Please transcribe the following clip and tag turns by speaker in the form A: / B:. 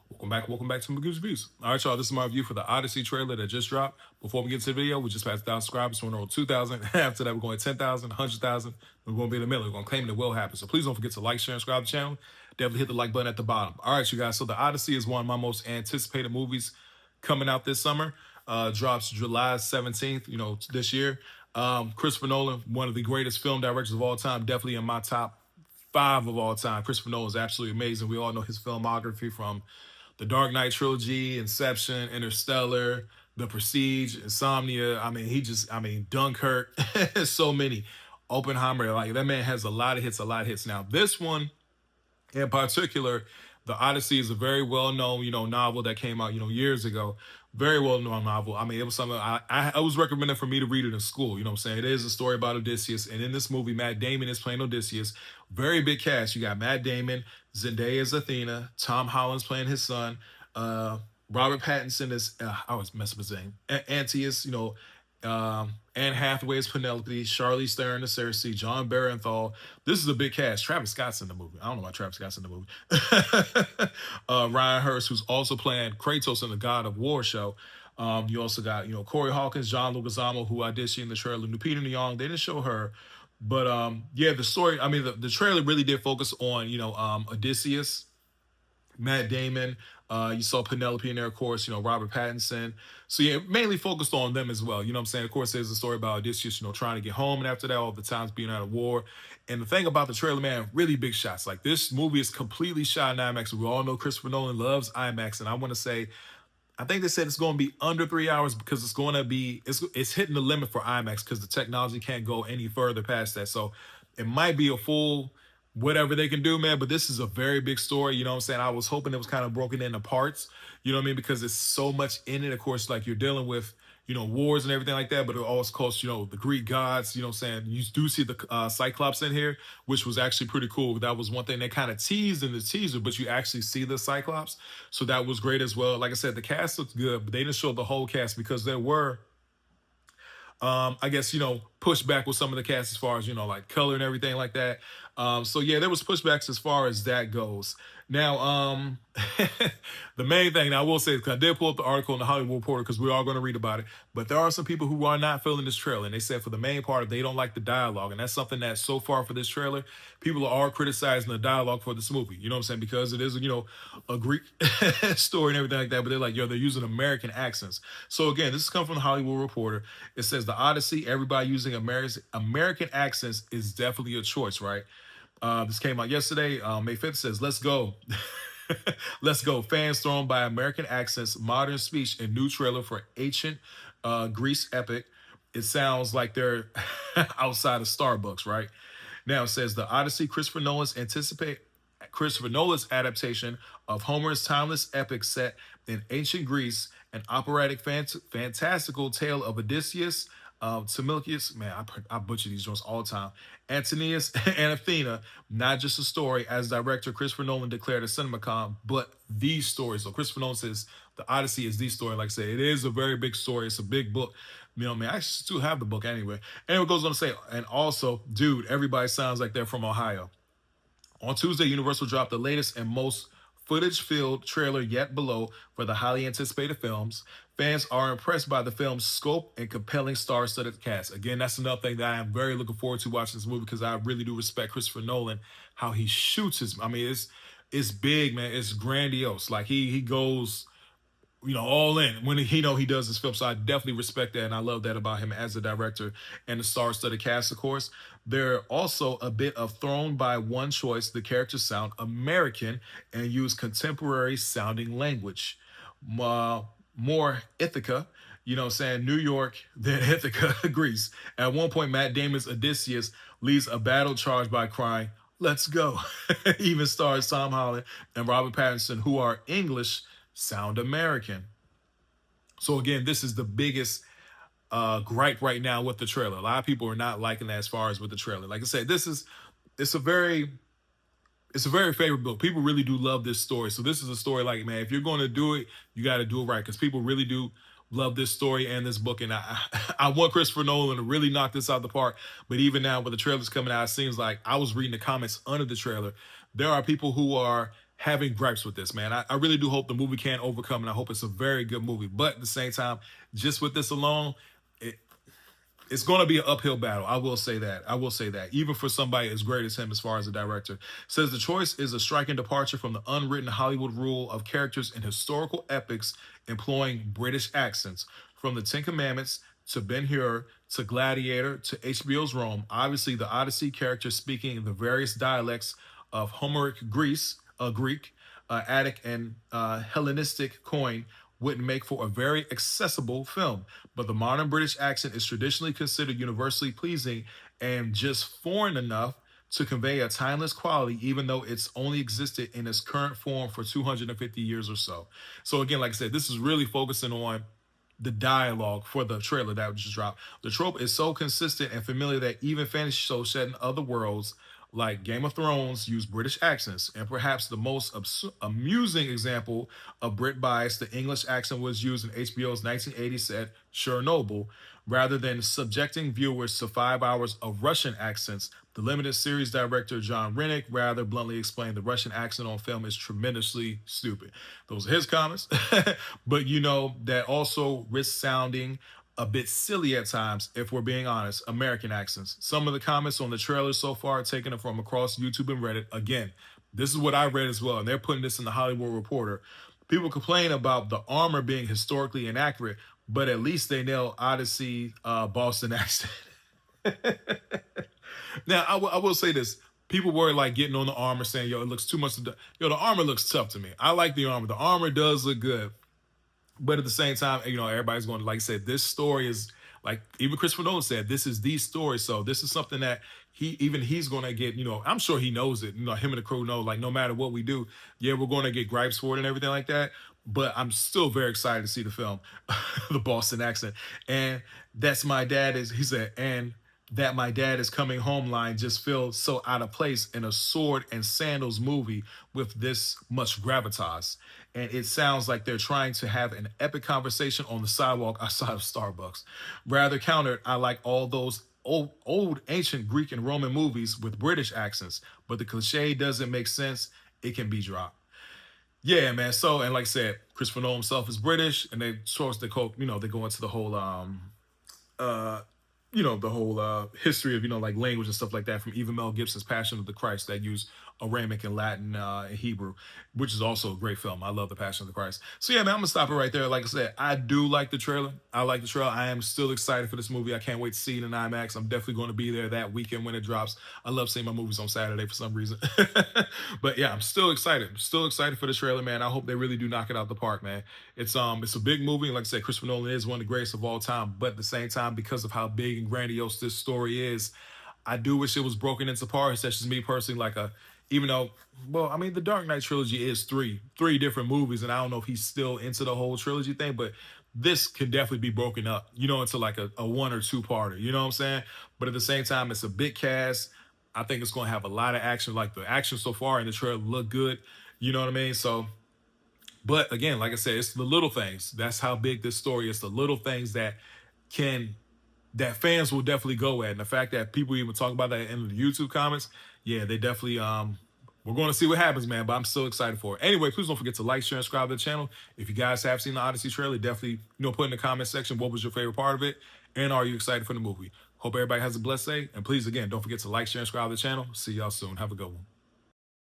A: Welcome back to Magoo's Reviews. All right, y'all, this is my review for the Odyssey trailer that just dropped. Before we get to the video, we just passed 1,000 subscribers, so we're on 2,000. After that, we're going 10,000, 100,000. We're going to be in the middle. We're going to claim it will happen. So please don't forget to like, share, and subscribe to the channel. Definitely hit the like button at the bottom. All right, you guys, so the Odyssey is one of my most anticipated movies coming out this summer. Drops July 17th, this year. Christopher Nolan, one of the greatest film directors of all time, definitely in my top five of all time. Christopher Nolan is absolutely amazing. We all know his filmography from the Dark Knight trilogy, Inception, Interstellar, The Prestige, Insomnia. Dunkirk. So many. Oppenheimer. Like, that man has a lot of hits. Now, this one in particular, The Odyssey is a very well-known, novel that came out, years ago. Very well-known novel. I mean, it was something I was recommended for me to read it in school. You know what I'm saying? It is a story about Odysseus. And in this movie, Matt Damon is playing Odysseus. Very big cast. You got Matt Damon, Zendaya as Athena, Tom Holland's playing his son, Robert Pattinson is, I always mess up his name, Antaeus, Anne Hathaway is Penelope, Charlize Theron is Cersei, John Barenthal. This is a big cast. Travis Scott's in the movie. I don't know why Travis Scott's in the movie. Ryan Hurst, who's also playing Kratos in the God of War show. You also got, Corey Hawkins, John Leguizamo, who I did see in the trailer. Lupita Nyong'o, they didn't show her. But yeah, the story, the trailer really did focus on, Odysseus, Matt Damon. You saw Penelope in there, of course, Robert Pattinson. So yeah, mainly focused on them as well. You know what I'm saying? Of course, there's a story about Odysseus, trying to get home, and after that, all the times being out of war. And the thing about the trailer, man, really big shots. Like, this movie is completely shot in IMAX. We all know Christopher Nolan loves IMAX, and I want to say, I think they said it's going to be under 3 hours because it's going to be, it's hitting the limit for IMAX because the technology can't go any further past that. So it might be a full whatever they can do, man. But this is a very big story. You know what I'm saying? I was hoping it was kind of broken into parts, you know what I mean? Because it's so much in it. Of course, like, you're dealing with, wars and everything like that, but it also costs, the Greek gods, you know what I'm saying? You do see the Cyclops in here, which was actually pretty cool. That was one thing they kind of teased in the teaser, but you actually see the Cyclops. So that was great as well. Like I said, the cast looks good, but they didn't show the whole cast because there were I guess, pushback with some of the cast as far as, like color and everything like that. So yeah, there was pushbacks as far as that goes. Now, the main thing, now I will say, because I did pull up the article in the Hollywood Reporter because we are going to read about it, but there are some people who are not feeling this trailer, and they said for the main part, they don't like the dialogue, and that's something that so far for this trailer, people are criticizing the dialogue for this movie, you know what I'm saying, because it is, a Greek story and everything like that, but they're like, they're using American accents. So again, this is coming from the Hollywood Reporter. It says the Odyssey, everybody using American accents is definitely a choice, right? This came out yesterday, May 5th. Says, let's go. Let's go. Fans thrown by American accents, modern speech, and new trailer for ancient Greece epic. It sounds like they're outside of Starbucks, right? Now it says the Odyssey, Christopher Nolan's adaptation of Homer's timeless epic set in ancient Greece, an operatic fantastical tale of Odysseus, Timilkius, man, I butcher these joints all the time. Antonius and Athena, not just a story, as director Christopher Nolan declared at CinemaCon, but these stories. So Christopher Nolan says the Odyssey is the story. Like I said, it is a very big story. It's a big book. Man, I still have the book anyway. And it goes on to say, and also, dude, everybody sounds like they're from Ohio. On Tuesday, Universal dropped the latest and most footage-filled trailer yet below for the highly anticipated films. Fans are impressed by the film's scope and compelling star-studded cast. Again, that's another thing that I am very looking forward to watching this movie because I really do respect Christopher Nolan, how he shoots his. It's big, man. It's grandiose. Like he goes, all in when he does his film. So I definitely respect that, and I love that about him as a director and the star-studded cast, of course. They're also a bit of thrown by one choice. The characters sound American and use contemporary sounding language. More Ithaca, New York than Ithaca, Greece. At one point, Matt Damon's Odysseus leads a battle charged by crying, "Let's go." Even stars Tom Holland and Robert Pattinson, who are English, sound American. So again, this is the biggest gripe right now with the trailer. A lot of people are not liking that as far as with the trailer. Like I said, it's a very favorite book. People really do love this story. So this is a story like, man, if you're going to do it, you got to do it right because people really do love this story and this book. And I want Christopher Nolan to really knock this out of the park. But even now with the trailers coming out, it seems like I was reading the comments under the trailer. There are people who are having gripes with this, man. I really do hope the movie can overcome, and I hope it's a very good movie. But at the same time, just with this alone, it, it's going to be an uphill battle. I will say that. I will say that. Even for somebody as great as him, as far as a director, says the choice is a striking departure from the unwritten Hollywood rule of characters in historical epics employing British accents. From the Ten Commandments to Ben Hur to Gladiator to HBO's Rome, obviously the Odyssey characters speaking the various dialects of Homeric Greek, Attic, and Hellenistic coin wouldn't make for a very accessible film. But the modern British accent is traditionally considered universally pleasing and just foreign enough to convey a timeless quality, even though it's only existed in its current form for 250 years or so. So, again, like I said, this is really focusing on the dialogue for the trailer that just dropped. The trope is so consistent and familiar that even fantasy shows set in other worlds like Game of Thrones use British accents. And perhaps the most amusing example of Brit bias, the English accent was used in HBO's 1980 set Chernobyl. Rather than subjecting viewers to 5 hours of Russian accents, the limited series director John Rennick rather bluntly explained the Russian accent on film is tremendously stupid. Those are his comments. But that also risks sounding a bit silly at times, if we're being honest, American accents. Some of the comments on the trailer so far are taken from across YouTube and Reddit. Again, this is what I read as well, and they're putting this in the Hollywood Reporter. People complain about the armor being historically inaccurate, but at least they nail Odyssey Boston accent. Now, I will say this. People were like getting on the armor saying, yo, it looks too much. Yo, the armor looks tough to me. I like the armor. The armor does look good. But at the same time, everybody's going to, like I said, this story is like, even Christopher Nolan said, this is the story. So this is something that he's going to get, I'm sure he knows it. Him and the crew know, like, no matter what we do, yeah, we're going to get gripes for it and everything like that. But I'm still very excited to see the film, the Boston accent. And that's my dad is, he said, and that my dad is coming home line just feels so out of place in a sword and sandals movie with this much gravitas. And it sounds like they're trying to have an epic conversation on the sidewalk outside of Starbucks. Rather countered, I like all those old ancient Greek and Roman movies with British accents, but the cliche doesn't make sense. It can be dropped. Yeah, man. So, and like I said, Christopher Nolan himself is British, and they source they go into the whole uh the whole history of like language and stuff like that, from even Mel Gibson's Passion of the Christ that use Aramic and Latin and Hebrew, which is also a great film. I love the Passion of the Christ. So yeah, man, I'm gonna stop it right there. Like I said, I do like the trailer. I like the trailer. I am still excited for this movie. I can't wait to see it in IMAX. I'm definitely going to be there that weekend when it drops. I love seeing my movies on Saturday for some reason. But yeah, I'm still excited. I'm still excited for the trailer, man. I hope they really do knock it out the park, man. It's a big movie. Like I said, Christopher Nolan is one of the greatest of all time. But at the same time, because of how big and grandiose this story is, I do wish it was broken into parts. That's just me personally. Even though, well, I mean, the Dark Knight trilogy is three different movies, and I don't know if he's still into the whole trilogy thing, but this could definitely be broken up, into like a one or two parter. You know what I'm saying? But at the same time, it's a big cast. I think it's going to have a lot of action. Like, the action so far in the trailer look good. You know what I mean? So, but again, like I said, it's the little things. That's how big this story is. The little things that fans will definitely go at. And the fact that people even talk about that in the YouTube comments, yeah, they definitely we're going to see what happens, man. But I'm still excited for it. Anyway, please don't forget to like, share, and subscribe to the channel. If you guys have seen the Odyssey trailer, definitely put in the comment section what was your favorite part of it, and are you excited for the movie? Hope everybody has a blessed day. And please, again, don't forget to like, share, and subscribe to the channel. See y'all soon. Have a good one.